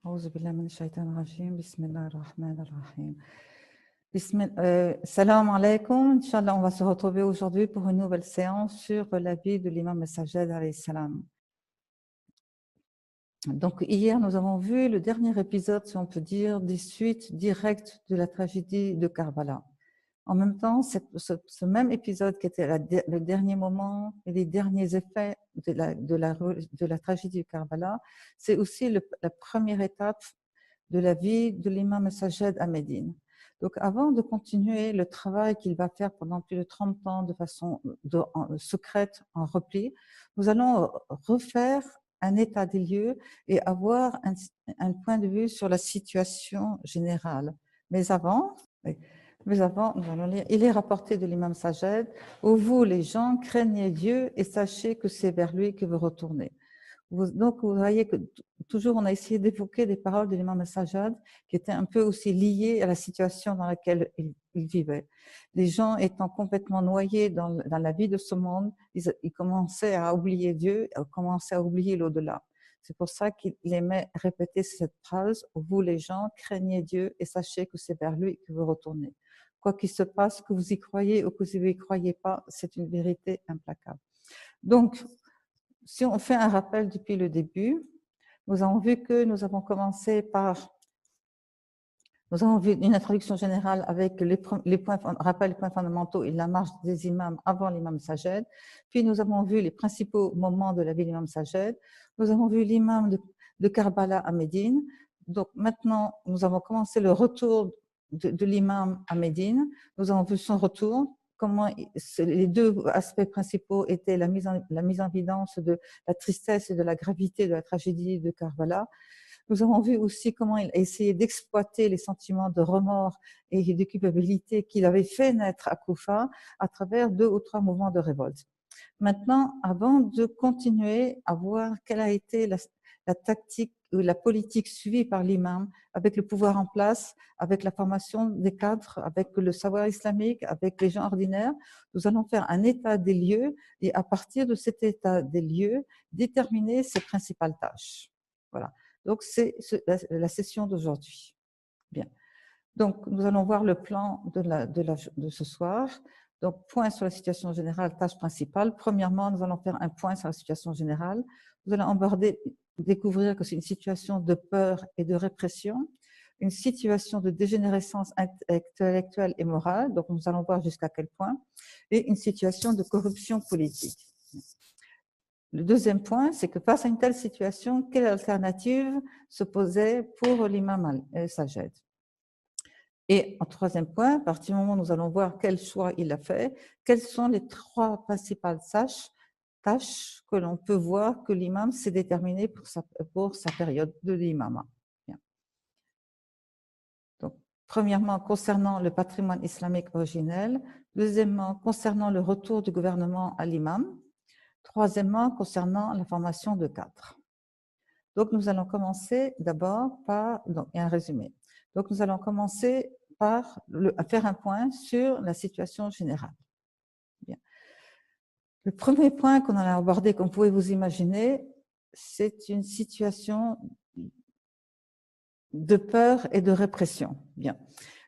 أعوذ بالله من الشيطان الرجيم بسم الله الرحمن الرحيم Salam alaikum. Inch'Allah, on va se retrouver aujourd'hui pour une nouvelle séance sur la vie de l'imam Sajjad alayhi salam. Donc hier, nous avons vu le dernier épisode, si on peut dire, des suites directes de la tragédie de Karbala. En même temps, ce même épisode qui était le dernier moment et les derniers effets de la tragédie de Karbala, c'est aussi la première étape de la vie de l'imam Sajjad à Médine. Donc, avant de continuer le travail qu'il va faire pendant plus de 30 ans de façon secrète, en repli, nous allons refaire un état des lieux et avoir un point de vue sur la situation générale. Mais avant, nous allons lire. Il est rapporté de l'imam Sajjad, « Ô vous les gens, craignez Dieu et sachez que c'est vers lui que vous retournez. » Donc, vous voyez que toujours, on a essayé d'évoquer des paroles de l'imam Sajjad qui étaient un peu aussi liées à la situation dans laquelle il vivait. Les gens étant complètement noyés dans la vie de ce monde, ils commençaient à oublier Dieu, commençaient à oublier l'au-delà. C'est pour ça qu'il aimait répéter cette phrase « Vous les gens, craignez Dieu et sachez que c'est vers lui que vous retournez. » Quoi qu'il se passe, que vous y croyez ou que vous n'y croyez pas, c'est une vérité implacable. Donc, si on fait un rappel depuis le début, nous avons vu que nous avons commencé par, nous avons vu une introduction générale avec les points fondamentaux et la marche des imams avant l'imam Sajjad. Puis nous avons vu les principaux moments de la vie de l'imam Sajjad. Nous avons vu l'imam de Karbala à Médine. Donc maintenant, nous avons commencé le retour de l'imam à Médine. Nous avons vu son retour, comment les deux aspects principaux étaient la mise en évidence de la tristesse et de la gravité de la tragédie de Karbala. Nous avons vu aussi comment il a essayé d'exploiter les sentiments de remords et de culpabilité qu'il avait fait naître à Koufa à travers 2 ou 3 mouvements de révolte. Maintenant, avant de continuer à voir quelle a été la tactique ou la politique suivie par l'imam avec le pouvoir en place, avec la formation des cadres, avec le savoir islamique, avec les gens ordinaires, nous allons faire un état des lieux et à partir de cet état des lieux, déterminer ses principales tâches. Voilà. Donc, c'est la session d'aujourd'hui. Bien. Donc, nous allons voir le plan de ce soir. Donc, point sur la situation générale, tâche principale. Premièrement, nous allons faire un point sur la situation générale. Nous allons découvrir que c'est une situation de peur et de répression, une situation de dégénérescence intellectuelle et morale, donc nous allons voir jusqu'à quel point, et une situation de corruption politique. Le deuxième point, c'est que face à une telle situation, quelle alternative se posait pour l'imam Sajjad? Et en troisième point, à partir du moment où nous allons voir quel choix il a fait, quelles sont les 3 principales tâches que l'on peut voir que l'imam s'est déterminé pour sa période de l'imam. Donc, premièrement, concernant le patrimoine islamique originel. Deuxièmement, concernant le retour du gouvernement à l'imam. Troisièmement, concernant la formation de cadres. Donc, nous allons commencer d'abord par un résumé. Donc, nous allons commencer par faire un point sur la situation générale. Bien. Le premier point qu'on a abordé, comme vous pouvez vous imaginer, c'est une situation de peur et de répression. Bien.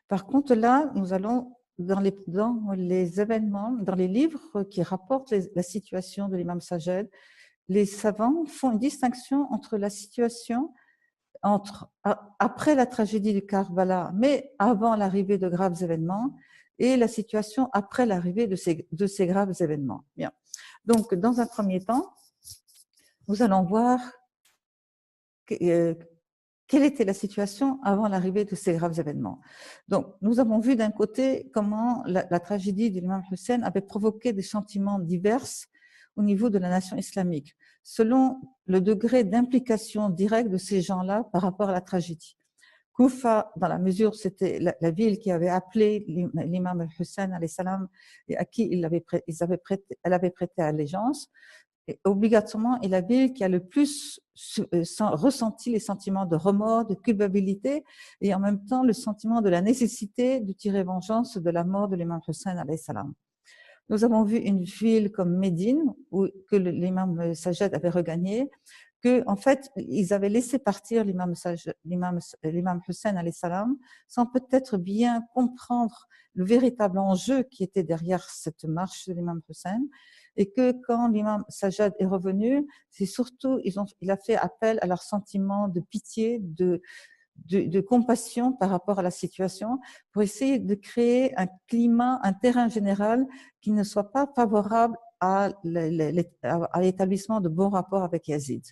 Par contre, là, nous allons dans les événements, dans les livres qui rapportent la situation de l'imam Sajjad, les savants font une distinction entre la situation après la tragédie du Karbala, mais avant l'arrivée de graves événements, et la situation après l'arrivée de ces graves événements. Bien. Donc, dans un premier temps, nous allons voir quelle était la situation avant l'arrivée de ces graves événements. Donc, nous avons vu d'un côté comment la tragédie de l'imam Hussein avait provoqué des sentiments divers au niveau de la nation islamique, selon le degré d'implication directe de ces gens-là par rapport à la tragédie. Koufa, dans la mesure c'était la ville qui avait appelé l'imam Hussein alayhi salam et à qui elle avait prêté allégeance, et obligatoirement est la ville qui a le plus ressenti les sentiments de remords, de culpabilité et en même temps le sentiment de la nécessité de tirer vengeance de la mort de l'imam Hussein alayhi salam. Nous avons vu une ville comme Médine, que l'imam Sajjad avait regagné, que en fait, ils avaient laissé partir l'imam Hussein alayhi salam, sans peut-être bien comprendre le véritable enjeu qui était derrière cette marche de l'imam Hussein, et que quand l'imam Sajjad est revenu, c'est surtout, il a fait appel à leur sentiment de pitié, de compassion par rapport à la situation, pour essayer de créer un climat, un terrain général qui ne soit pas favorable à l'établissement de bons rapports avec Yazid.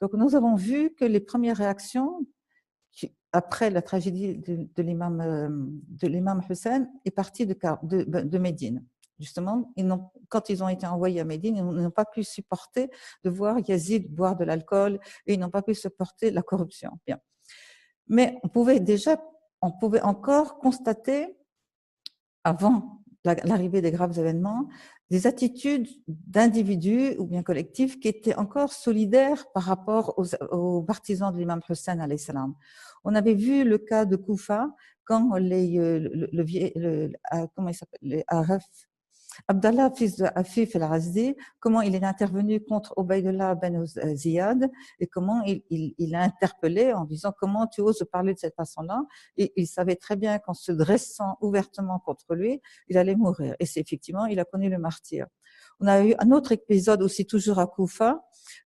Donc nous avons vu que les premières réactions après la tragédie de l'imam Hussein est partie de Médine. Justement, quand ils ont été envoyés à Médine, ils n'ont pas pu supporter de voir Yazid boire de l'alcool et ils n'ont pas pu supporter la corruption. Bien. Mais on pouvait encore constater, avant l'arrivée des graves événements, des attitudes d'individus ou bien collectifs qui étaient encore solidaires par rapport aux partisans de l'imam Hussein alayhi salam. On avait vu le cas de Koufa quand comment il s'appelle, Abdallah, fils de Afif el-Razdi, comment il est intervenu contre Ubaydullah ben Ziyad et comment il a interpellé en disant comment tu oses parler de cette façon-là. Et il savait très bien qu'en se dressant ouvertement contre lui, il allait mourir. Et c'est effectivement, il a connu le martyre. On a eu un autre épisode aussi toujours à Koufa,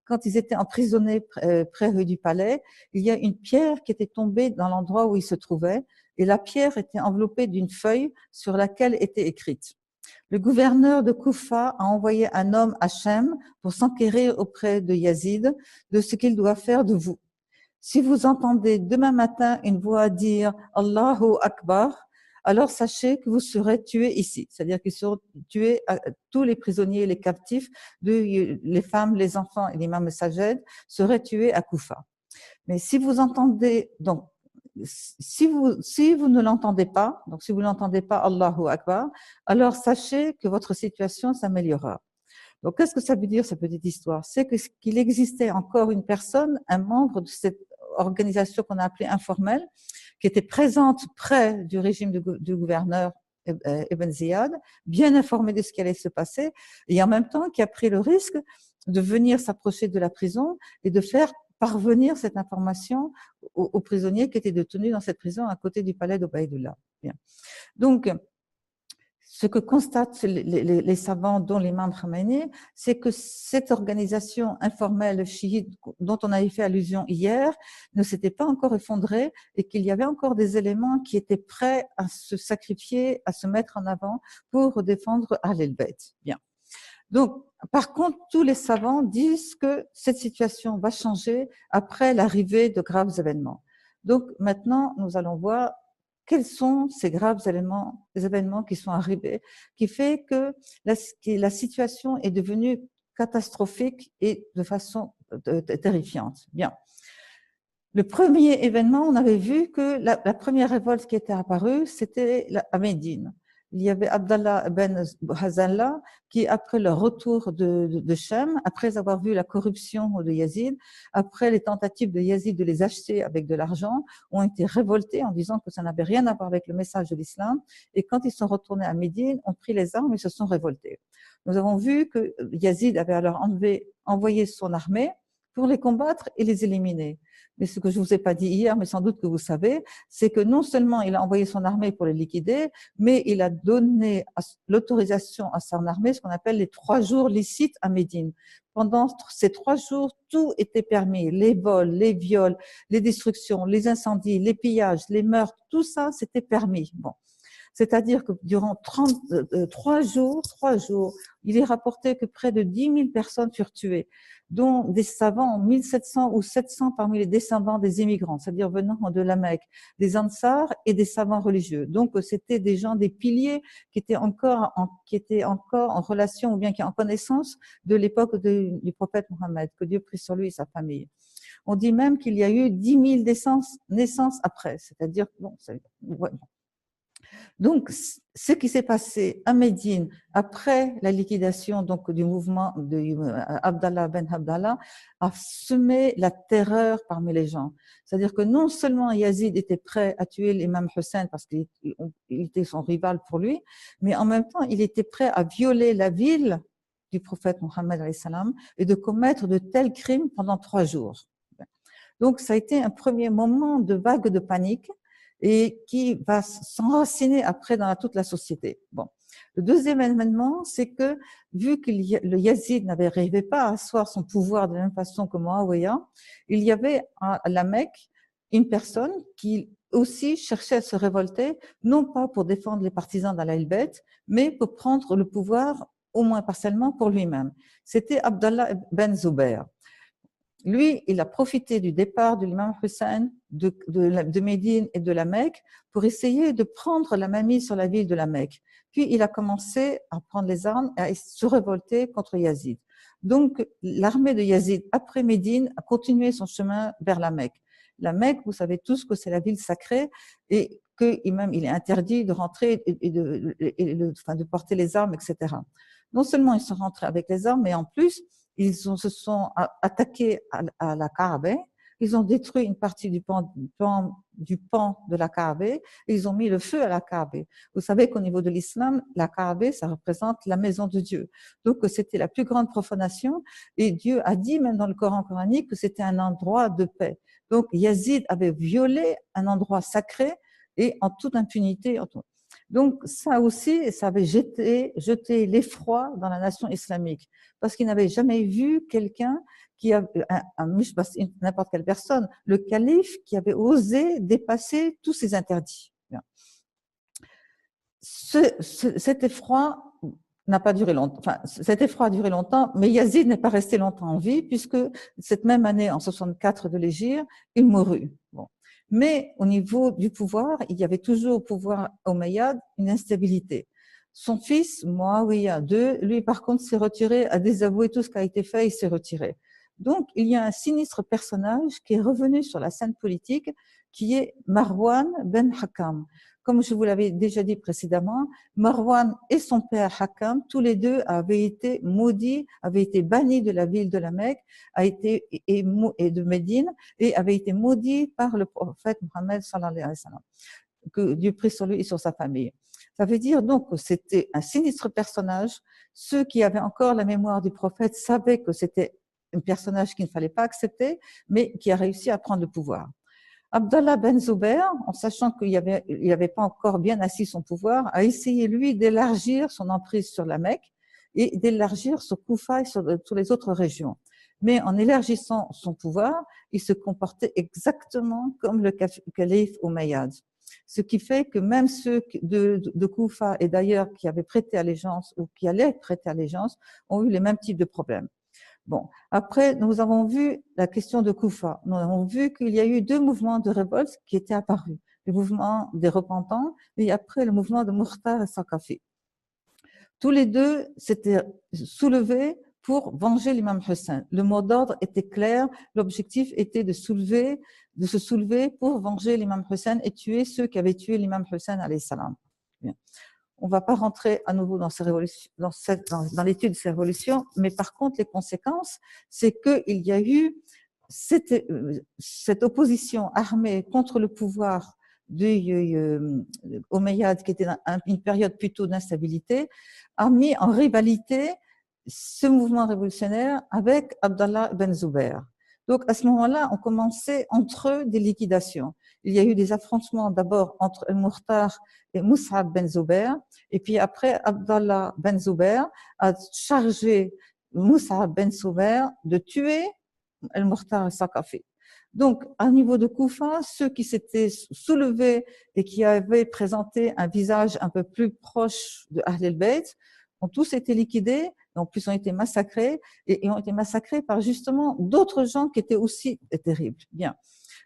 quand ils étaient emprisonnés près rue du Palais, il y a une pierre qui était tombée dans l'endroit où ils se trouvaient et la pierre était enveloppée d'une feuille sur laquelle était écrite: le gouverneur de Koufa a envoyé un homme à Shem pour s'enquérir auprès de Yazid de ce qu'il doit faire de vous. Si vous entendez demain matin une voix dire Allahu Akbar, alors sachez que vous serez tués ici. C'est-à-dire qu'ils seront tués, tous les prisonniers, les captifs, les femmes, les enfants et l'imam Sajjad seraient tués à Koufa. Mais si vous entendez, donc, si vous ne l'entendez pas, donc si vous n'entendez pas Allahu Akbar, alors sachez que votre situation s'améliorera. Donc, qu'est-ce que ça veut dire, cette petite histoire? C'est qu'il existait encore une personne, un membre de cette organisation qu'on a appelée informelle, qui était présente près du régime du gouverneur Ibn Ziyad, bien informé de ce qui allait se passer, et en même temps qui a pris le risque de venir s'approcher de la prison et de faire parvenir cette information aux prisonniers qui étaient détenus dans cette prison à côté du palais d'Ubaydullah. Donc, ce que constatent les savants, dont l'imam Khamenei, c'est que cette organisation informelle chiite dont on avait fait allusion hier ne s'était pas encore effondrée et qu'il y avait encore des éléments qui étaient prêts à se sacrifier, à se mettre en avant pour défendre Ahl el-Bayt. Bien. Donc, par contre, tous les savants disent que cette situation va changer après l'arrivée de graves événements. Donc, maintenant, nous allons voir quels sont ces graves événements qui sont arrivés, qui fait que la situation est devenue catastrophique et de façon terrifiante. Bien. Le premier événement, on avait vu que la première révolte qui était apparue, c'était à Médine. Il y avait Abdallah ben Hazallah qui, après le retour de Shem, après avoir vu la corruption de Yazid, après les tentatives de Yazid de les acheter avec de l'argent, ont été révoltés en disant que ça n'avait rien à voir avec le message de l'islam. Et quand ils sont retournés à Médine, ont pris les armes et se sont révoltés. Nous avons vu que Yazid avait alors envoyé son armée pour les combattre et les éliminer. Mais ce que je ne vous ai pas dit hier, mais sans doute que vous savez, c'est que non seulement il a envoyé son armée pour les liquider, mais il a donné l'autorisation à son armée, ce qu'on appelle les 3 jours licites à Médine. Pendant ces 3 jours, tout était permis. Les vols, les viols, les destructions, les incendies, les pillages, les meurtres, tout ça, c'était permis. Bon. C'est-à-dire que durant 3 jours, il est rapporté que près de 10 000 personnes furent tuées, dont des savants, 1700 ou 700 parmi les descendants des immigrants, c'est-à-dire venant de la Mecque, des Ansars et des savants religieux. Donc, c'était des gens, des piliers qui étaient encore en relation ou bien qui en connaissance de l'époque du prophète Mohammed, que Dieu prie sur lui et sa famille. On dit même qu'il y a eu 10 000 naissances après, c'est-à-dire, bon, ouais. Donc, ce qui s'est passé à Médine après la liquidation donc, du mouvement de Abdallah ben Abdallah a semé la terreur parmi les gens. C'est-à-dire que non seulement Yazid était prêt à tuer l'imam Hussein parce qu'il était son rival pour lui, mais en même temps, il était prêt à violer la ville du prophète Mohammed et de commettre de tels crimes pendant 3 jours. Donc, ça a été un premier moment de vague de panique et qui va s'enraciner après dans toute la société. Bon. Le deuxième événement, c'est que vu que le Yazid n'arrivait pas à asseoir son pouvoir de la même façon que Muawiyah, il y avait à la Mecque une personne qui aussi cherchait à se révolter, non pas pour défendre les partisans d'Al Bayt, mais pour prendre le pouvoir, au moins partiellement, pour lui-même. C'était Abdallah ben Zubair. Lui, il a profité du départ de l'imam Hussein de Médine et de la Mecque pour essayer de prendre la mainmise sur la ville de la Mecque. Puis, il a commencé à prendre les armes et à se révolter contre Yazid. Donc, l'armée de Yazid, après Médine, a continué son chemin vers la Mecque. La Mecque, vous savez tous que c'est la ville sacrée et que même il est interdit de rentrer et de porter les armes, etc. Non seulement ils sont rentrés avec les armes, mais en plus, se sont attaqués à la Kaaba, ils ont détruit une partie du pan de la Kaaba et ils ont mis le feu à la Kaaba. Vous savez qu'au niveau de l'islam, la Kaaba, ça représente la maison de Dieu. Donc, c'était la plus grande profanation et Dieu a dit, même dans le Coran coranique, que c'était un endroit de paix. Donc, Yazid avait violé un endroit sacré et en toute impunité. Donc, ça aussi, ça avait jeté l'effroi dans la nation islamique parce qu'ils n'avaient jamais vu quelqu'un qui a, n'importe quelle personne, le calife qui avait osé dépasser tous ces interdits. Cet effroi n'a pas duré longtemps. Enfin, cet effroi a duré longtemps, mais Yazid n'est pas resté longtemps en vie puisque cette même année, en 64 de l'Hégire, il mourut. Bon. Mais au niveau du pouvoir, il y avait toujours au pouvoir omeyyade une instabilité. Son fils, Muawiyah II, lui par contre s'est retiré, a désavoué tout ce qui a été fait, il s'est retiré. Donc il y a un sinistre personnage qui est revenu sur la scène politique, qui est Marwan ben Hakam. Comme je vous l'avais déjà dit précédemment, Marwan et son père Hakam, tous les deux avaient été maudits, avaient été bannis de la ville de la Mecque, et de Médine, et avaient été maudits par le prophète Mohammed sallallahu alayhi wa sallam. Que Dieu prie sur lui et sur sa famille. Ça veut dire donc que c'était un sinistre personnage. Ceux qui avaient encore la mémoire du prophète savaient que c'était un personnage qu'il ne fallait pas accepter, mais qui a réussi à prendre le pouvoir. Abdallah ben Zubair, en sachant qu'il n'avait pas encore bien assis son pouvoir, a essayé, lui, d'élargir son emprise sur la Mecque et d'élargir sur Koufa et sur les autres régions. Mais en élargissant son pouvoir, il se comportait exactement comme le calife Omeyyade. Ce qui fait que même ceux de Koufa et d'ailleurs qui avaient prêté allégeance ou qui allaient prêter allégeance ont eu les mêmes types de problèmes. Bon, après, nous avons vu la question de Koufa. Nous avons vu qu'il y a eu 2 mouvements de révolte qui étaient apparus. Le mouvement des repentants et après le mouvement de Mukhtar et Saqafi. Tous les deux s'étaient soulevés pour venger l'imam Hussein. Le mot d'ordre était clair, l'objectif était de se soulever pour venger l'imam Hussein et tuer ceux qui avaient tué l'imam Hussein alayhi salam. Bien. On ne va pas rentrer à nouveau dans l'étude de ces révolutions, mais par contre, les conséquences, c'est qu'il y a eu cette opposition armée contre le pouvoir Omeyyade, qui était une période plutôt d'instabilité, a mis en rivalité ce mouvement révolutionnaire avec Abdallah ben Zubair. Donc, à ce moment-là, on commençait entre eux des liquidations. Il y a eu des affrontements d'abord entre El-Mukhtar et Mus'ab ben Zubair, et puis après, Abdallah ben Zubair a chargé Mus'ab ben Zubair de tuer El-Mukhtar al-Saqafi. Donc, à niveau de Koufa, ceux qui s'étaient soulevés et qui avaient présenté un visage un peu plus proche de Ahl al-Bayt ont tous été liquidés, et en plus ont été massacrés, et ont été massacrés par justement d'autres gens qui étaient aussi terribles. Bien.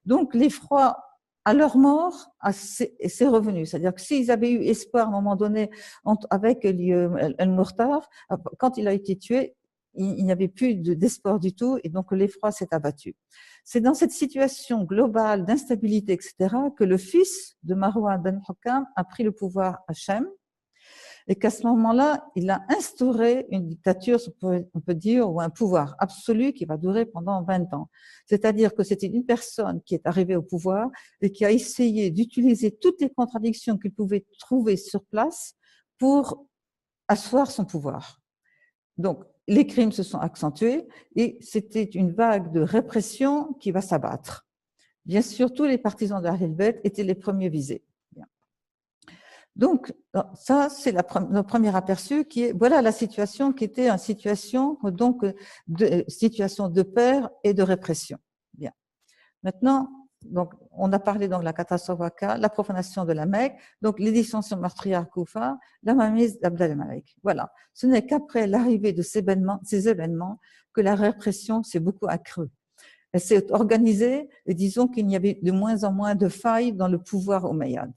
Donc, l'effroi à leur mort, c'est revenu. C'est-à-dire que s'ils avaient eu espoir à un moment donné avec El-Mukhtar, quand il a été tué, il n'y avait plus d'espoir du tout, et donc l'effroi s'est abattu. C'est dans cette situation globale d'instabilité, etc., que le fils de Marwan ben Hakam a pris le pouvoir à Shem, et qu'à ce moment-là, il a instauré une dictature, on peut dire, ou un pouvoir absolu qui va durer pendant 20 ans. C'est-à-dire que c'était une personne qui est arrivée au pouvoir et qui a essayé d'utiliser toutes les contradictions qu'il pouvait trouver sur place pour asseoir son pouvoir. Donc, les crimes se sont accentués et c'était une vague de répression qui va s'abattre. Bien sûr, tous les partisans de Ahl Bayt étaient les premiers visés. Donc, ça, c'est le premier aperçu qui est, voilà la situation qui était une situation, donc, situation de peur et de répression. Bien. Maintenant, donc, on a parlé donc de la catastrophe Akka, la profanation de la Mecque, donc les dissensions meurtrières à Koufa, la mainmise d'Abd al-Malik. Voilà. Ce n'est qu'après l'arrivée de ces événements que la répression s'est beaucoup accrue. Elle s'est organisée et disons qu'il y avait de moins en moins de failles dans le pouvoir omeyyade.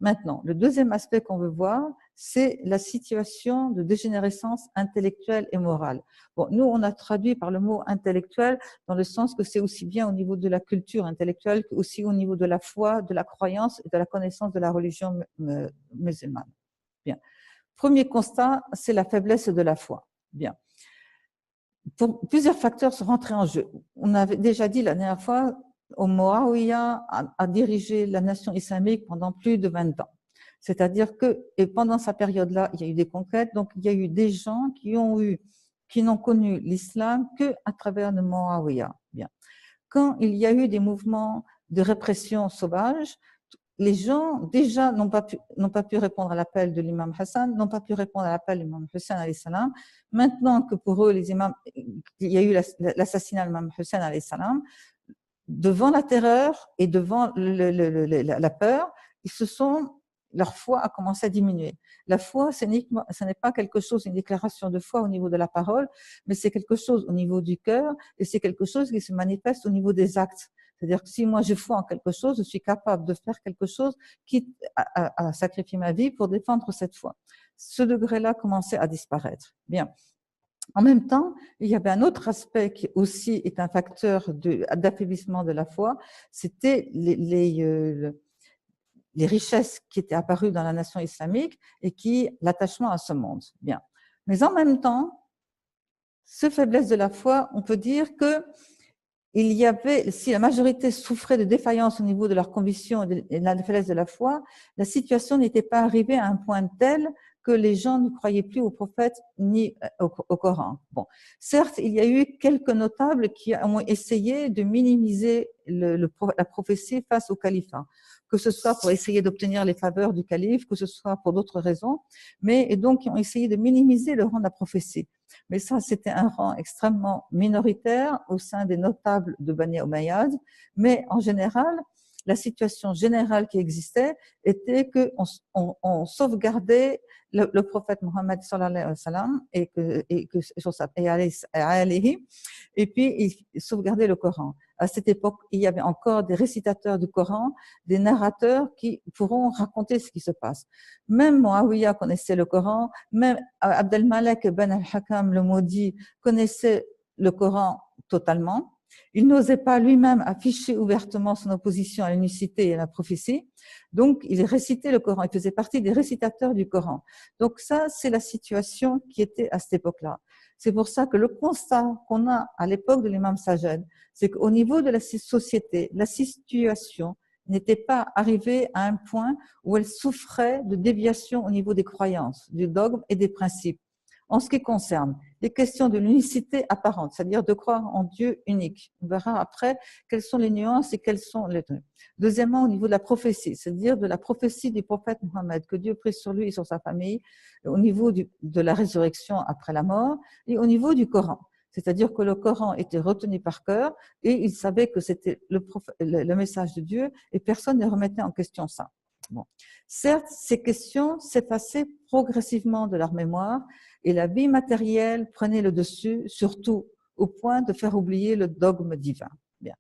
Maintenant, le deuxième aspect qu'on veut voir, c'est la situation de dégénérescence intellectuelle et morale. Bon, nous, on a traduit par le mot intellectuel dans le sens que c'est aussi bien au niveau de la culture intellectuelle qu'aussi au niveau de la foi, de la croyance et de la connaissance de la religion musulmane. Bien. Premier constat, c'est la faiblesse de la foi. Bien. Plusieurs facteurs sont rentrés en jeu. On avait déjà dit la dernière fois, Muawiyah a dirigé la nation islamique pendant plus de 20 ans. C'est-à-dire que, et pendant sa période-là, il y a eu des conquêtes, donc il y a eu des gens qui n'ont connu l'islam qu'à travers le Muawiyah. Bien. Quand il y a eu des mouvements de répression sauvage, les gens déjà n'ont pas pu répondre à l'appel de l'imam Hassan, n'ont pas pu répondre à l'appel de l'imam Hussein alayhi salam. Maintenant que pour eux, il y a eu l'assassinat de l'imam Hussein alayhi salam, devant la terreur et devant la peur, leur foi a commencé à diminuer. Ce n'est pas quelque chose, une déclaration de foi au niveau de la parole, mais c'est quelque chose au niveau du cœur et c'est quelque chose qui se manifeste au niveau des actes. C'est-à-dire que si moi je foi en quelque chose, je suis capable de faire quelque chose, quitte à sacrifier ma vie pour défendre cette foi. Ce degré-là commençait à disparaître. Bien. En même temps, il y avait un autre aspect qui aussi est un facteur d'affaiblissement de la foi, c'était les richesses qui étaient apparues dans la nation islamique et l'attachement à ce monde. Bien. Mais en même temps, cette faiblesse de la foi, on peut dire que si la majorité souffrait de défaillance au niveau de leurs convictions et de la faiblesse de la foi, la situation n'était pas arrivée à un point tel que les gens ne croyaient plus au prophète ni au Coran. Bon, certes, il y a eu quelques notables qui ont essayé de minimiser la prophétie face au califat, que ce soit pour essayer d'obtenir les faveurs du calife, que ce soit pour d'autres raisons, et donc ils ont essayé de minimiser le rang de la prophétie. Mais ça, c'était un rang extrêmement minoritaire au sein des notables de Bani Umayyad, mais en général, la situation générale qui existait était qu'on sauvegardait le prophète Mohammed sallallahu alayhi wa sallam et puis il sauvegardait le Coran. À cette époque, il y avait encore des récitateurs du Coran, des narrateurs qui pourront raconter ce qui se passe. Même Muawiyah connaissait le Coran, même Abd al-Malik ben al-Hakam, le maudit, connaissait le Coran totalement. Il n'osait pas lui-même afficher ouvertement son opposition à l'unicité et à la prophétie. Donc, il récitait le Coran. Il faisait partie des récitateurs du Coran. Donc, ça, c'est la situation qui était à cette époque-là. C'est pour ça que le constat qu'on a à l'époque de l'imam Sajjad, c'est qu'au niveau de la société, la situation n'était pas arrivée à un point où elle souffrait de déviation au niveau des croyances, du dogme et des principes. En ce qui concerne les questions de l'unicité apparente, c'est-à-dire de croire en Dieu unique. On verra après quelles sont les nuances et quels sont les trucs. Deuxièmement, au niveau de la prophétie, c'est-à-dire de la prophétie du prophète Mohammed, que Dieu prie sur lui et sur sa famille, au niveau de la résurrection après la mort, et au niveau du Coran. C'est-à-dire que le Coran était retenu par cœur et il savait que c'était le message de Dieu et personne ne remettait en question ça. Bon. Certes, ces questions s'effaçaient progressivement de leur mémoire et la vie matérielle prenait le dessus, surtout au point de faire oublier le dogme divin. Bien.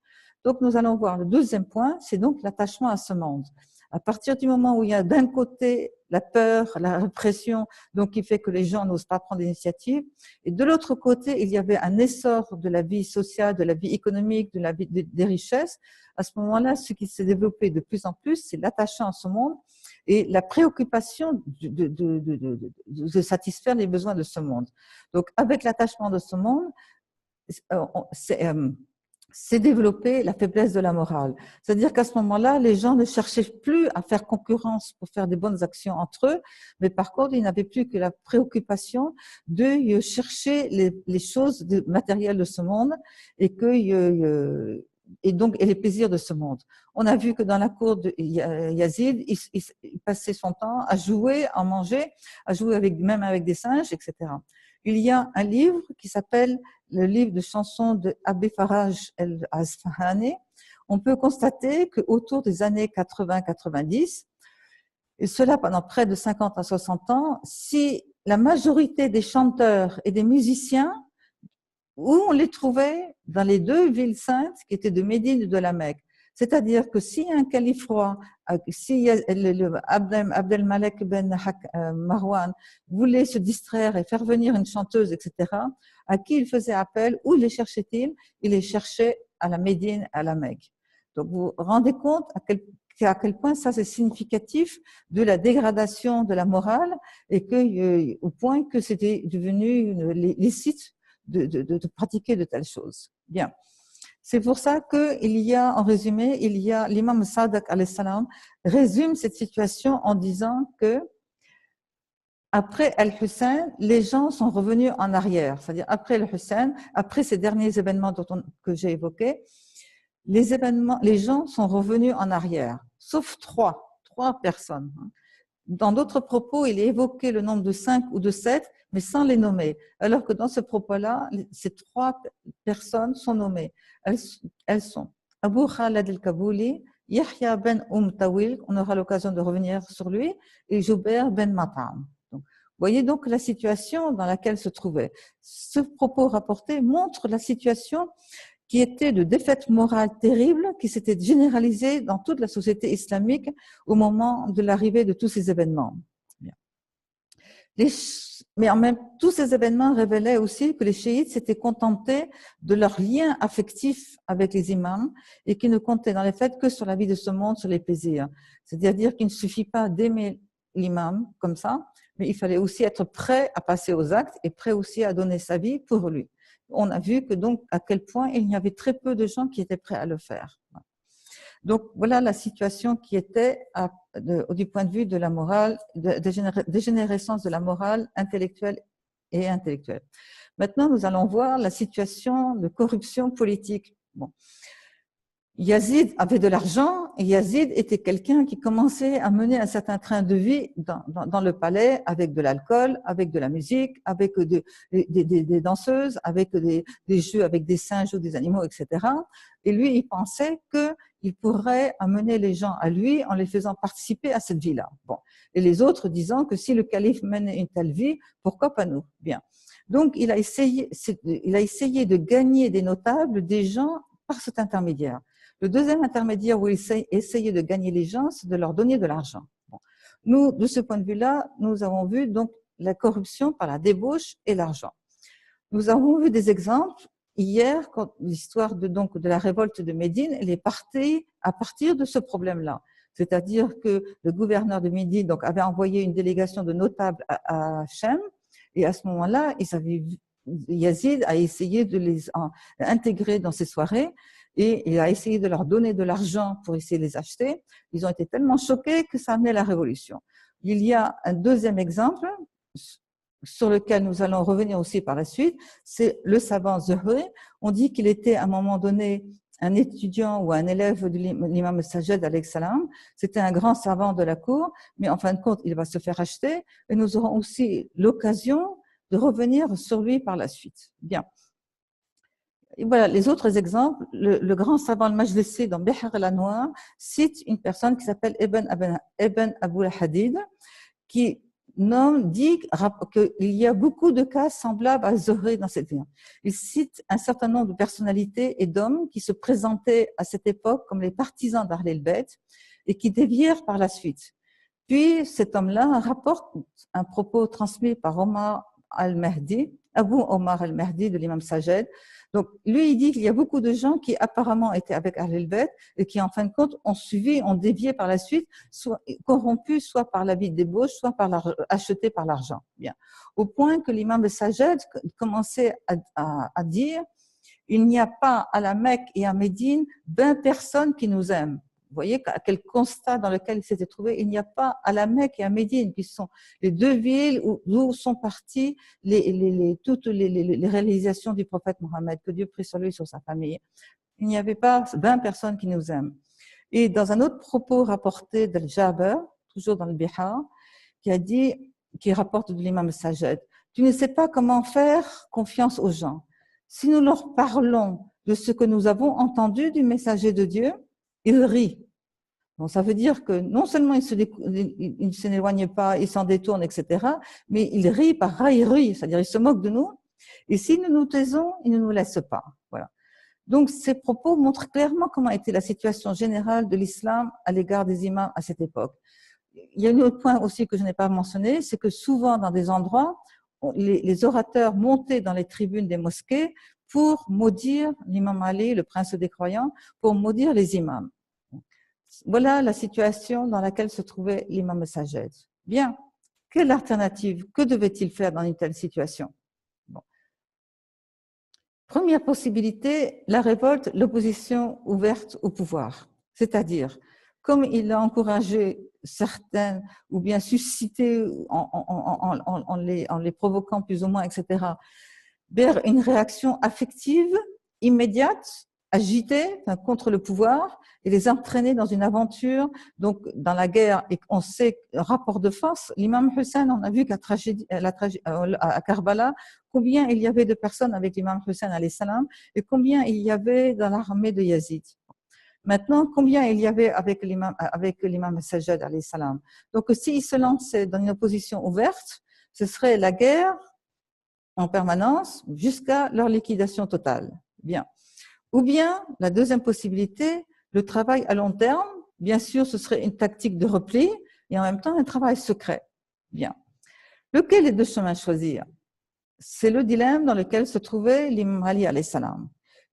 Donc, nous allons voir le deuxième point, c'est donc l'attachement à ce monde. À partir du moment où il y a d'un côté la peur, la répression, donc qui fait que les gens n'osent pas prendre l'initiative, et de l'autre côté, il y avait un essor de la vie sociale, de la vie économique, de la vie des richesses. À ce moment-là, ce qui s'est développé de plus en plus, c'est l'attachement à ce monde et la préoccupation de satisfaire les besoins de ce monde. Donc, avec l'attachement de ce monde, c'est développer la faiblesse de la morale. C'est-à-dire qu'à ce moment-là, les gens ne cherchaient plus à faire concurrence pour faire des bonnes actions entre eux, mais par contre, ils n'avaient plus que la préoccupation de chercher les choses matérielles de ce monde et et les plaisirs de ce monde. On a vu que dans la cour de Yazid, il passait son temps à jouer, à manger, à jouer même avec des singes, etc. Il y a un livre qui s'appelle le livre de chansons de Abi Faraj el-Asfahani. On peut constater qu'autour des années 80-90, et cela pendant près de 50 à 60 ans, si la majorité des chanteurs et des musiciens, où on les trouvait dans les deux villes saintes qui étaient de Médine et de la Mecque. C'est-à-dire que si un calife roi, si Abdelmalek ben Marwan voulait se distraire et faire venir une chanteuse, etc., à qui il faisait appel, où les cherchait-il? Il les cherchait à la Médine, à la Mecque. Donc vous vous rendez compte à quel point ça c'est significatif de la dégradation de la morale et au point que c'était devenu licite de pratiquer de telles choses. Bien. C'est pour ça qu'il y a, en résumé, l'imam Sadiq alayhi salam résume cette situation en disant que après Al-Hussein, les gens sont revenus en arrière. C'est-à-dire après Al-Hussein, après ces derniers événements que j'ai évoqués, les gens sont revenus en arrière, sauf trois personnes. Dans d'autres propos, il est évoqué le nombre de 5 ou de 7, mais sans les nommer. Alors que dans ce propos-là, ces 3 personnes sont nommées. Elles sont Abu Khaled el-Kabouli, Yahya ben Tawil, on aura l'occasion de revenir sur lui, et Jouber ben Mat'am. Vous voyez donc la situation dans laquelle se trouvait. Ce propos rapporté montre la situation qui était de défaite morale terrible, qui s'était généralisée dans toute la société islamique au moment de l'arrivée de tous ces événements. Mais en même temps, tous ces événements révélaient aussi que les chiites s'étaient contentés de leur lien affectif avec les imams et qui ne comptaient dans les faits que sur la vie de ce monde, sur les plaisirs. C'est-à-dire qu'il ne suffit pas d'aimer l'imam comme ça, mais il fallait aussi être prêt à passer aux actes et prêt aussi à donner sa vie pour lui. On a vu que donc à quel point il y avait très peu de gens qui étaient prêts à le faire. Donc voilà la situation qui était du point de vue de la morale, dégénérescence de la morale intellectuelle et intellectuelle. Maintenant, nous allons voir la situation de corruption politique. Bon. Yazid avait de l'argent et Yazid était quelqu'un qui commençait à mener un certain train de vie dans le palais avec de l'alcool, avec de la musique, avec des danseuses, avec des jeux avec des singes ou des animaux, etc. Et lui, il pensait qu'il pourrait amener les gens à lui en les faisant participer à cette vie-là. Bon. Et les autres disant que si le calife menait une telle vie, pourquoi pas nous? Bien. Donc, il a essayé de gagner des notables, des gens par cet intermédiaire. Le deuxième intermédiaire où il essayait de gagner les gens, c'est de leur donner de l'argent. Bon. Nous, de ce point de vue-là, nous avons vu donc la corruption par la débauche et l'argent. Nous avons vu des exemples hier, l'histoire de la révolte de Médine, elle est partie à partir de ce problème-là. C'est-à-dire que le gouverneur de Médine donc, avait envoyé une délégation de notables à Chem, et à ce moment-là, Yazid a essayé de les intégrer dans ses soirées, et il a essayé de leur donner de l'argent pour essayer de les acheter. Ils ont été tellement choqués que ça a amené la révolution. Il y a un deuxième exemple sur lequel nous allons revenir aussi par la suite, c'est le savant Zuhri. On dit qu'il était à un moment donné un étudiant ou un élève de l'imam Sajjad alayhi salam. C'était un grand savant de la cour, mais en fin de compte, il va se faire acheter et nous aurons aussi l'occasion de revenir sur lui par la suite. Bien. Et voilà, les autres exemples, le grand savant al-Majlisi dans Bihr al-Anwar cite une personne qui s'appelle Ibn Abu al-Hadid, qui dit qu'il y a beaucoup de cas semblables à Zuhri dans cette vie. Il cite un certain nombre de personnalités et d'hommes qui se présentaient à cette époque comme les partisans d'Ahl el-Bayt et qui dévièrent par la suite. Puis cet homme-là rapporte un propos transmis par Omar al-Mahdi, Abu Omar al-Mahdi de l'imam Sajed. Donc lui, il dit qu'il y a beaucoup de gens qui apparemment étaient avec Ahl al-Bayt et qui en fin de compte ont suivi, ont dévié par la suite, soit corrompus soit par l'habit de débauche, soit achetés par l'argent. Bien. Au point que l'imam Sajed commençait à dire: il n'y a pas à la Mecque et à Médine 20 personnes qui nous aiment. Vous voyez à quel constat dans lequel il s'était trouvé. Il n'y a pas à la Mecque et à Médine, qui sont les deux villes où sont parties toutes les réalisations du prophète Mohammed, que Dieu prie sur lui et sur sa famille. Il n'y avait pas 20 personnes qui nous aiment. Et dans un autre propos rapporté d'Al-Jaber, toujours dans le Bihar, qui rapporte de l'imam Sajed: tu ne sais pas comment faire confiance aux gens. Si nous leur parlons de ce que nous avons entendu du messager de Dieu, ils rient. Donc, ça veut dire que non seulement ils ne s'éloignent pas, ils s'en détournent, etc., mais ils rient par raillerie, c'est-à-dire ils se moquent de nous. Et si nous nous taisons, ils ne nous laissent pas. Voilà. Donc, ces propos montrent clairement comment était la situation générale de l'islam à l'égard des imams à cette époque. Il y a un autre point aussi que je n'ai pas mentionné, c'est que souvent dans des endroits, les orateurs montaient dans les tribunes des mosquées pour maudire l'imam Ali, le prince des croyants, pour maudire les imams. Voilà la situation dans laquelle se trouvait l'imam Sajed. Bien, quelle alternative? Que devait-il faire dans une telle situation? Bon. Première possibilité, la révolte, l'opposition ouverte au pouvoir. C'est-à-dire, comme il a encouragé certaines, ou bien suscité en les provoquant plus ou moins, etc., vers une réaction affective immédiate, agitée contre le pouvoir, et les entraîner dans une aventure, donc dans la guerre. Et on sait, rapport de force, l'imam Hussein, on a vu à Karbala, combien il y avait de personnes avec l'imam Hussein alayhi salam, et combien il y avait dans l'armée de Yazid. Maintenant, combien il y avait avec l'imam Sajjad alayhi salam. Donc, s'il se lançait dans une opposition ouverte, ce serait la guerre en permanence jusqu'à leur liquidation totale. Bien. Ou bien, la deuxième possibilité, le travail à long terme. Bien sûr, ce serait une tactique de repli et en même temps un travail secret. Bien. Lequel des deux chemins choisir? C'est le dilemme dans lequel se trouvait l'imam Ali alayhi salam.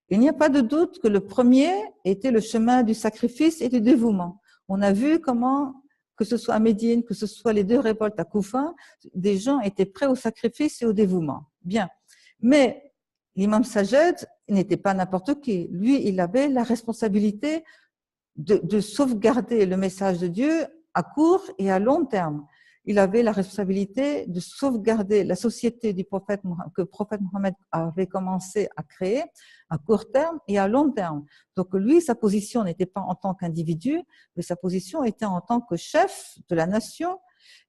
Il n'y a pas de doute que le premier était le chemin du sacrifice et du dévouement. On a vu comment, que ce soit à Médine, que ce soit les deux révoltes à Koufa, des gens étaient prêts au sacrifice et au dévouement. Bien. Mais l'imam Sajed n'était pas n'importe qui. Lui, il avait la responsabilité de sauvegarder le message de Dieu à court et à long terme. Il avait la responsabilité de sauvegarder la société que le prophète Mohammed avait commencé à créer à court terme et à long terme. Donc lui, sa position n'était pas en tant qu'individu, mais sa position était en tant que chef de la nation.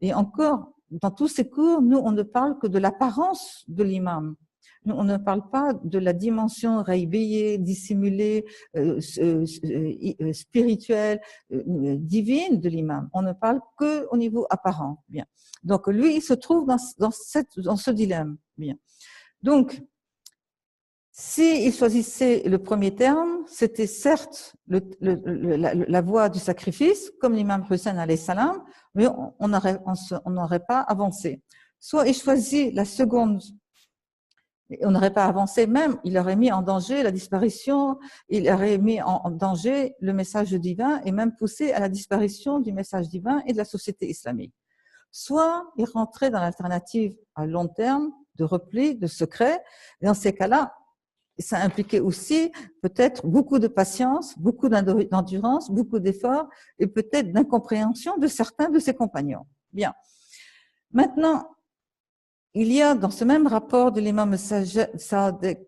Et encore, dans tous ces cours, nous, on ne parle que de l'apparence de l'imam. Nous, on ne parle pas de la dimension raïbiyée, dissimulée, spirituelle, divine de l'imam. On ne parle que au niveau apparent. Bien. Donc lui, il se trouve dans ce dilemme. Bien. Donc, s'il choisissait le premier terme, c'était certes la voie du sacrifice, comme l'imam Hussein alayhi salam, mais on n'aurait pas avancé. Soit il choisit la seconde, on n'aurait pas avancé, même il aurait mis en danger la disparition, il aurait mis en danger le message divin et même poussé à la disparition du message divin et de la société islamique. Soit il rentrait dans l'alternative à long terme de repli, de secret, et dans ces cas-là, ça impliquait aussi peut-être beaucoup de patience, beaucoup d'endurance, beaucoup d'efforts et peut-être d'incompréhension de certains de ses compagnons. Bien. Maintenant, il y a dans ce même rapport de l'imam Saadek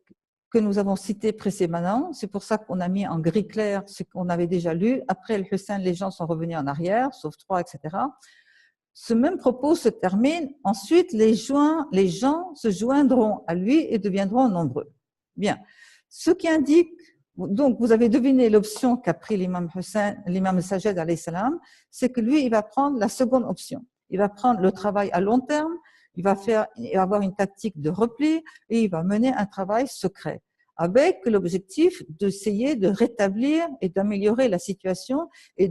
que nous avons cité précédemment, c'est pour ça qu'on a mis en gris clair ce qu'on avait déjà lu. Après le Hussein, les gens sont revenus en arrière, sauf 3, etc. Ce même propos se termine. Ensuite, les gens se joindront à lui et deviendront nombreux. Bien. Ce qui indique, donc vous avez deviné l'option qu'a pris l'imam Sajjad alayhi salam, c'est que lui, il va prendre la seconde option. Il va prendre le travail à long terme, il va avoir une tactique de repli et il va mener un travail secret. avec l'objectif d'essayer de rétablir et d'améliorer la situation et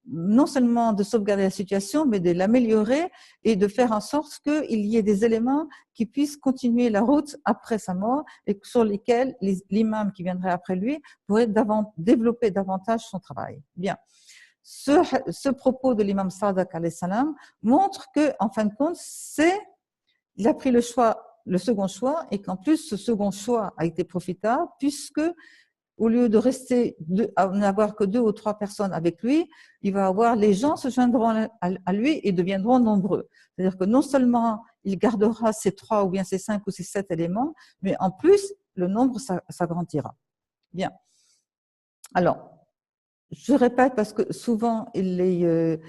non seulement de sauvegarder la situation, mais de l'améliorer et de faire en sorte qu'il y ait des éléments qui puissent continuer la route après sa mort et sur lesquels l'imam qui viendrait après lui pourrait développer davantage son travail. Bien. Ce propos de l'imam Sadiq alayhi salam montre que, en fin de compte, il a pris le second choix, et qu'en plus, ce second choix a été profitable, puisque au lieu de rester, n'avoir que 2 ou 3 personnes avec lui, les gens se joindront à lui et deviendront nombreux. C'est-à-dire que non seulement il gardera ces 3 ou bien ces 5 ou ces 7 éléments, mais en plus, le nombre s'agrandira. Bien. Alors, je répète parce que souvent les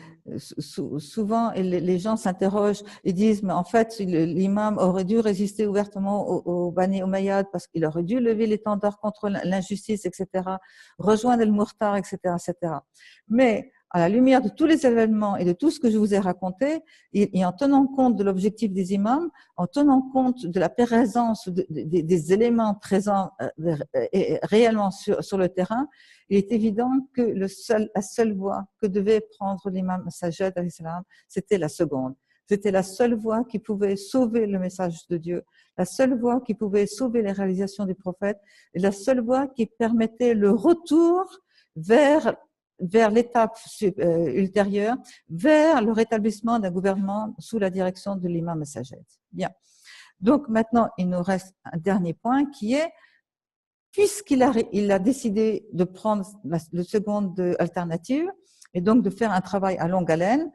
gens s'interrogent et disent mais en fait l'imam aurait dû résister ouvertement au Bani Umayyad parce qu'il aurait dû lever l'étendard contre l'injustice, etc., rejoindre le Murtar, etc., etc. Mais à la lumière de tous les événements et de tout ce que je vous ai raconté, et en tenant compte de l'objectif des imams, en tenant compte de la présence des éléments présents réellement sur le terrain, il est évident que la seule voie que devait prendre l'imam Sajjad, c'était la seconde. C'était la seule voie qui pouvait sauver le message de Dieu, la seule voie qui pouvait sauver les réalisations des prophètes, et la seule voie qui permettait le retour vers l'étape ultérieure, vers le rétablissement d'un gouvernement sous la direction de l'imam Sajjad. Bien. Donc maintenant, il nous reste un dernier point qui est, puisqu'il a décidé de prendre la seconde alternative et donc de faire un travail à longue haleine,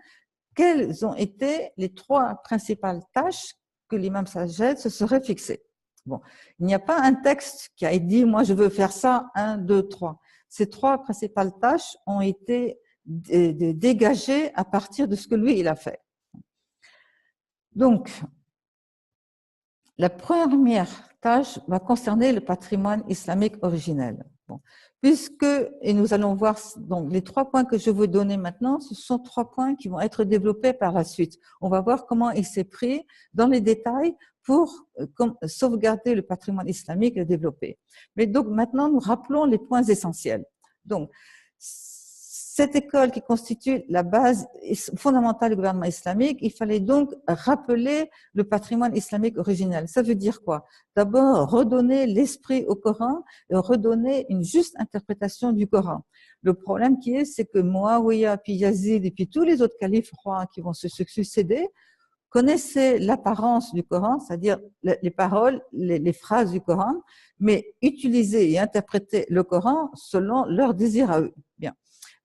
quelles ont été les 3 principales tâches que l'imam Sajjad se serait fixées? Bon, il n'y a pas un texte qui a dit « moi je veux faire ça, 1, 2, 3 ». Ces 3 principales tâches ont été dégagées à partir de ce que lui, il a fait. Donc, la première tâche va concerner le patrimoine islamique originel. Bon. Et nous allons voir, donc, les 3 points que je veux donner maintenant, ce sont 3 points qui vont être développés par la suite. On va voir comment il s'est pris dans les détails pour sauvegarder le patrimoine islamique et le développer. Mais donc, maintenant, nous rappelons les points essentiels. Donc, cette école qui constitue la base fondamentale du gouvernement islamique, il fallait donc rappeler le patrimoine islamique originel. Ça veut dire quoi? D'abord, redonner l'esprit au Coran et redonner une juste interprétation du Coran. Le problème c'est que Muawiyah, puis Yazid et puis tous les autres califes rois qui vont se succéder connaissaient l'apparence du Coran, c'est-à-dire les paroles, les phrases du Coran, mais utilisaient et interprétaient le Coran selon leur désir à eux. Bien.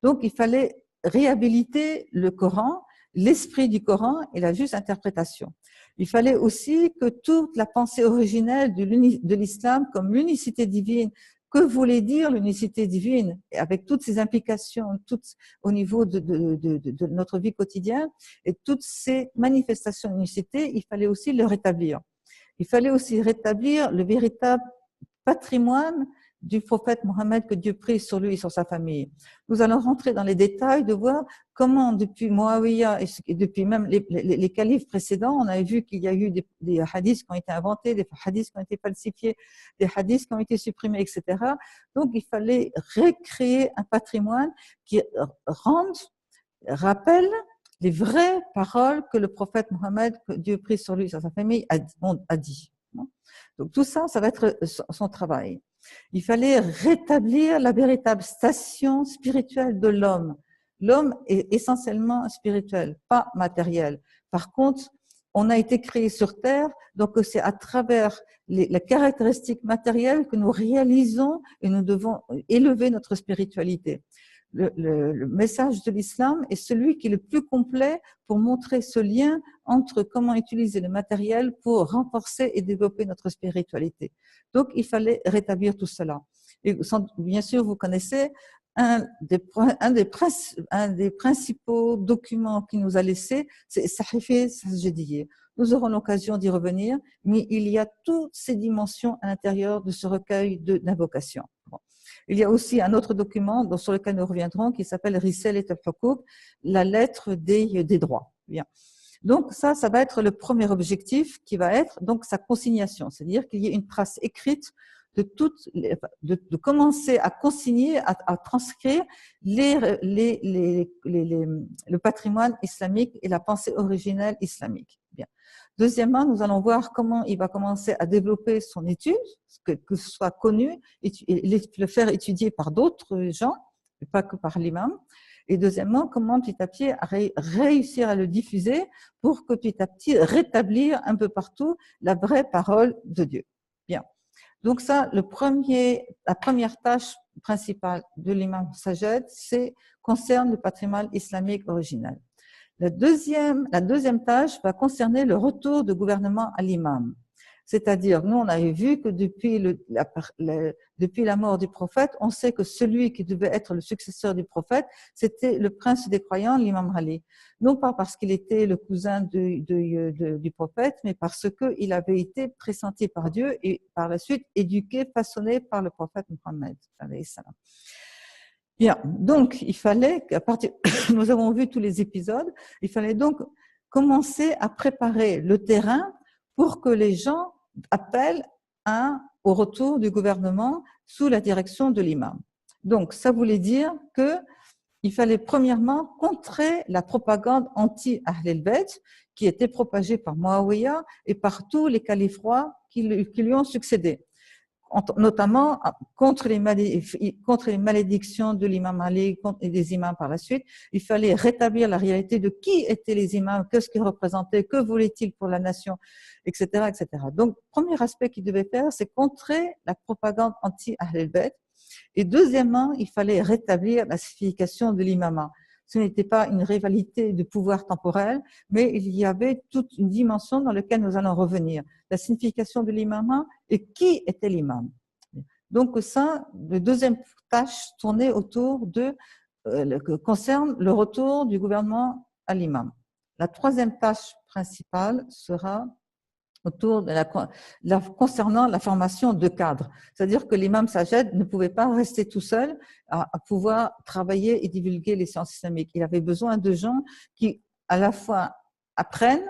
Donc, il fallait réhabiliter le Coran, l'esprit du Coran et la juste interprétation. Il fallait aussi que toute la pensée originelle de l'islam comme l'unicité divine, que voulait dire l'unicité divine, avec toutes ses implications, toutes au niveau de notre vie quotidienne et toutes ces manifestations d'unicité, il fallait aussi le rétablir. Il fallait aussi rétablir le véritable patrimoine du prophète Mohammed, que Dieu prie sur lui et sur sa famille. Nous allons rentrer dans les détails de voir comment, depuis Muawiyah et depuis même les califes précédents, on a vu qu'il y a eu des hadiths qui ont été inventés, des hadiths qui ont été falsifiés, des hadiths qui ont été supprimés, etc. Donc, il fallait recréer un patrimoine qui rappelle les vraies paroles que le prophète Mohammed, que Dieu prie sur lui et sur sa famille, a dit. Donc, tout ça, ça va être son travail. Il fallait rétablir la véritable station spirituelle de l'homme. L'homme est essentiellement spirituel, pas matériel. Par contre, on a été créé sur Terre, donc c'est à travers les caractéristiques matérielles que nous réalisons et nous devons élever notre spiritualité. Le message de l'islam est celui qui est le plus complet pour montrer ce lien entre comment utiliser le matériel pour renforcer et développer notre spiritualité. Donc, il fallait rétablir tout cela. Et bien sûr, vous connaissez un des principaux documents qu'il nous a laissé, c'est Sahifé Sajjadiyye. Nous aurons l'occasion d'y revenir, mais il y a toutes ces dimensions à l'intérieur de ce recueil d'invocations. Bon. Il y a aussi un autre document sur lequel nous reviendrons qui s'appelle Risalat al-Hukuk, la lettre des droits. Bien. Donc ça va être le premier objectif qui va être donc sa consignation, c'est-à-dire qu'il y ait une trace écrite de commencer à consigner, à transcrire le patrimoine islamique et la pensée originelle islamique. Bien. Deuxièmement, nous allons voir comment il va commencer à développer son étude, que ce soit connu, et le faire étudier par d'autres gens, et pas que par l'imam. Et deuxièmement, comment petit à petit réussir à le diffuser pour que petit à petit rétablir un peu partout la vraie parole de Dieu. Bien. Donc ça, la première tâche principale de l'imam Sajed, concerne le patrimoine islamique original. La deuxième tâche va concerner le retour de gouvernement à l'imam. C'est-à-dire, nous, on avait vu que depuis la mort du prophète, on sait que celui qui devait être le successeur du prophète, c'était le prince des croyants, l'imam Ali. Non pas parce qu'il était le cousin du prophète, mais parce qu'il avait été pressenti par Dieu et par la suite éduqué, façonné par le prophète Mohammed. Bien, donc il fallait, nous avons vu tous les épisodes, il fallait donc commencer à préparer le terrain pour que les gens appellent au retour du gouvernement sous la direction de l'imam. Donc ça voulait dire qu'il fallait premièrement contrer la propagande anti-Ahl al-Bayt qui était propagée par Muawiyah et par tous les califes rois qui lui ont succédé, notamment contre les malédictions de l'imam Ali et des imams par la suite. Il fallait rétablir la réalité de qui étaient les imams, qu'est-ce qu'ils représentaient, que voulaient-ils pour la nation, etc., etc. Donc, premier aspect qu'il devait faire, c'est contrer la propagande anti-Ahl al-Bayt. Et deuxièmement, il fallait rétablir la signification de l'imama. Ce n'était pas une rivalité de pouvoir temporel, mais il y avait toute une dimension dans laquelle nous allons revenir. La signification de l'imama et qui était l'imam. Donc ça, la deuxième tâche tournait autour concerne le retour du gouvernement à l'imam. La troisième tâche principale sera autour concernant la formation de cadres. C'est-à-dire que l'imam Sajed ne pouvait pas rester tout seul à pouvoir travailler et divulguer les sciences islamiques. Il avait besoin de gens qui, à la fois, apprennent,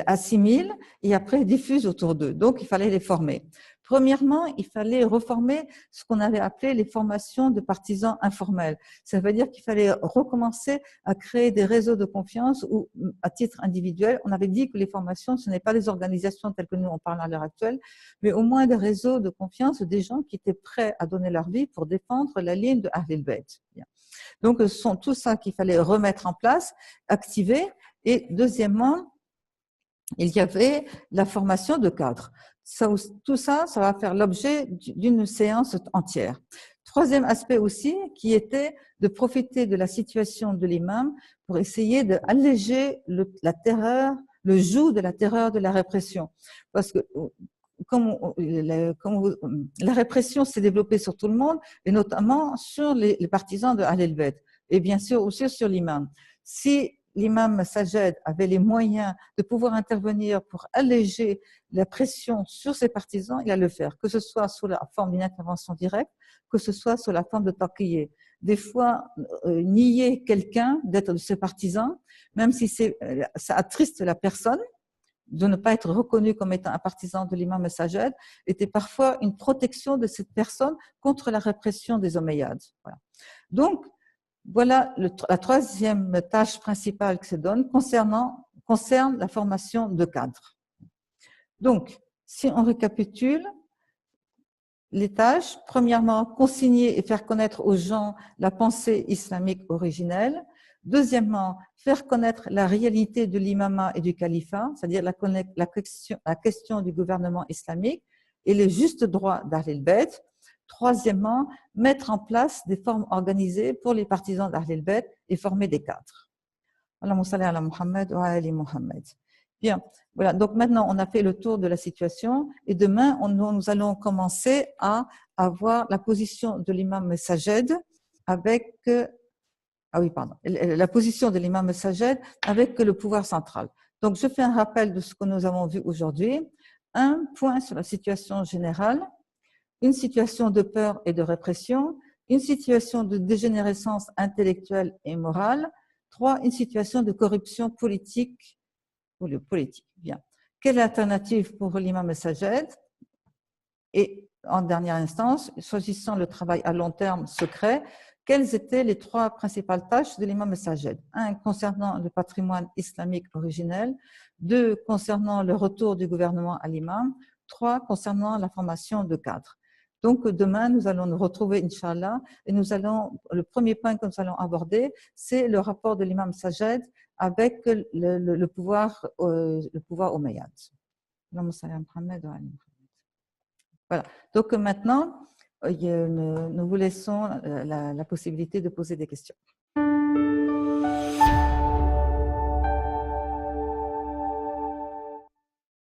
assimilent et après diffusent autour d'eux. Donc, il fallait les former. Premièrement, il fallait reformer ce qu'on avait appelé les formations de partisans informels. Ça veut dire qu'il fallait recommencer à créer des réseaux de confiance où, à titre individuel, on avait dit que les formations, ce n'est pas des organisations telles que nous on parle à l'heure actuelle, mais au moins des réseaux de confiance, des gens qui étaient prêts à donner leur vie pour défendre la ligne de Ahl al-Bayt. Donc, ce sont tout ça qu'il fallait remettre en place, activer. Et deuxièmement, il y avait la formation de cadres. Tout ça, ça va faire l'objet d'une séance entière. Troisième aspect aussi, qui était de profiter de la situation de l'imam pour essayer d'alléger la terreur, le joug de la terreur de la répression. Parce que la répression s'est développée sur tout le monde, et notamment sur les partisans de Ahl al-Bayt, et bien sûr aussi sur l'imam. Si l'imam Sajed avait les moyens de pouvoir intervenir pour alléger la pression sur ses partisans, il allait le faire, que ce soit sous la forme d'une intervention directe, que ce soit sous la forme de taqiyé. Des fois, nier quelqu'un d'être de ses partisans, même si ça attriste la personne, de ne pas être reconnu comme étant un partisan de l'imam Sajed, était parfois une protection de cette personne contre la répression des Omeyyades. Voilà. Donc, voilà la troisième tâche principale que se donne concerne la formation de cadres. Donc, si on récapitule les tâches, premièrement, consigner et faire connaître aux gens la pensée islamique originelle. Deuxièmement, faire connaître la réalité de l'imama et du califat, c'est-à-dire la question du gouvernement islamique et les justes droits d'Ahl al-Bayt. Troisièmement, mettre en place des formes organisées pour les partisans d'Ahl al-Bayt et former des cadres. Allahumma salli ala Muhammad wa ali Muhammad. Bien, voilà. Donc maintenant, on a fait le tour de la situation et demain, nous allons commencer à avoir la position de l'imam Sajed avec la position de l'imam Sajed avec le pouvoir central. Donc, je fais un rappel de ce que nous avons vu aujourd'hui. Un point sur la situation générale, une situation de peur et de répression, une situation de dégénérescence intellectuelle et morale, 3, une situation de corruption politique. Bien. Quelle alternative pour l'imam Sajed? Et en dernière instance, choisissant le travail à long terme secret, quelles étaient les 3 principales tâches de l'imam Sajed? 1, concernant le patrimoine islamique originel. 2, concernant le retour du gouvernement à l'imam. 3, concernant la formation de cadres. Donc, demain, nous allons nous retrouver, Inch'Allah, et le premier point que nous allons aborder, c'est le rapport de l'imam Sajed avec le pouvoir omeyyade. Voilà. Donc maintenant, nous vous laissons la possibilité de poser des questions.